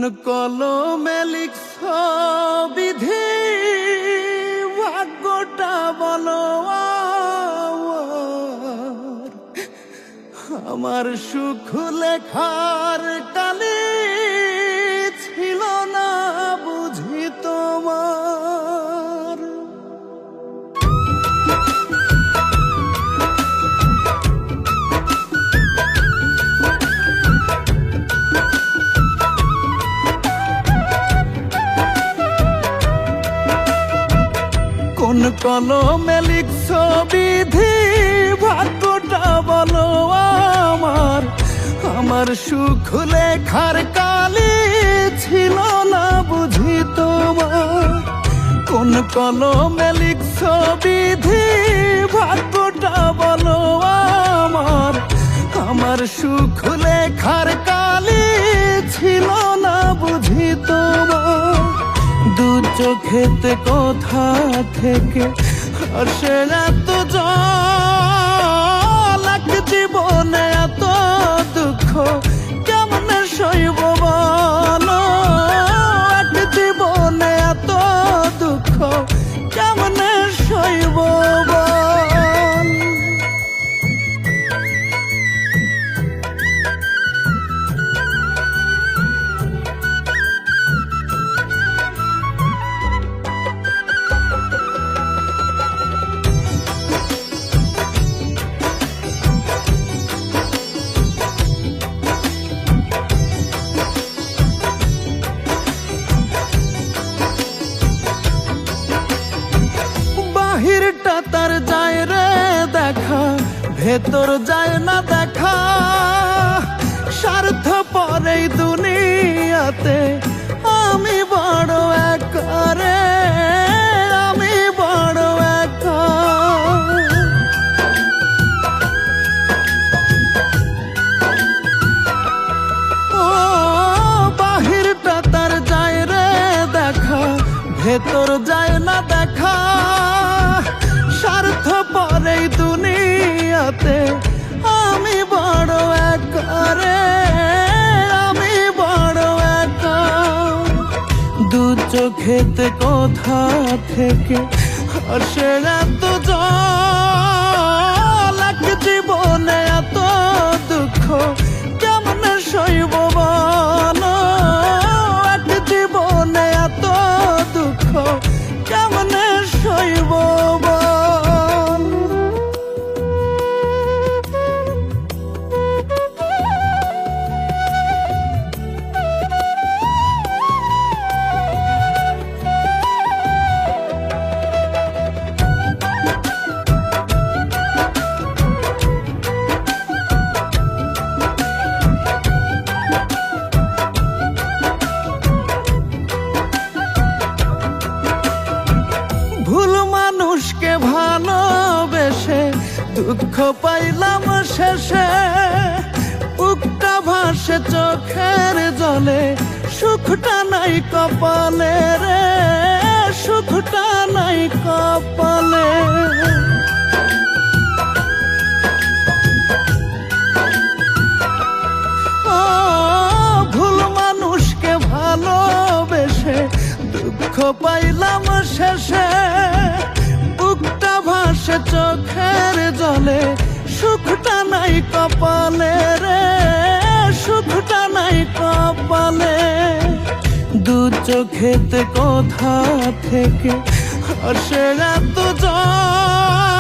কোন কলমে লিখছ বিধি, ভাগ্যটা বলো আমার সুখ লেখার কালে ছিল না বুঝি তোমার। কোন কলমে লিখছ বিধি, ভাগ্যটা বলো আমার সুখ লেখার কালে ছিল না বুঝি তোমার। কোন কলমে লিখছ বিধি, ভাগ্যটা বলো আমার সুখ লেখার কালে ছিল না বুঝি তোমার। দু চোখেতে কোথা থেকে আসে এত জল, এক জীবনে এত দুঃখ কেমনে সইব বলো, এক জীবনে এত দুঃখ কেমনে সইব বল। বাহিরটা তার যায় রে দেখা, ভেতর যায় না দেখা। স্বার্থ পরে দুনিয়াতে আমি বড় একা রে, আমি বড় একা। ও বাহিরটা তার যায় রে দেখা, ভেতর যায় না দেখা। স্বার্থ পরে দুনিয়াতে আমি বড় একা রে, আমি বড় একা। দু চোখেতে কোথা থেকে আসে এত জল, এক জীবনে এত দুঃখ কেমনে সইব বলো, এক জীবনে এত দুঃখ কেমনে সইব বল। ভুল মানুষকে ভালোবেসে দুঃখ পাইলাম শেষে, বুকটা ভাসে চোখের জলে, সুখটা নাই কপালে রে, সুখটা নাই কপালে। ও ভুল মানুষকে ভালোবেসে দুঃখ পাইলাম শেষে, বুকটা ভাসে চোখের জলে, সুখটা নাই কপালে রে, সুখটা নাই কপালে। দু চোখেতে কোথা থেকে আসে এত জল,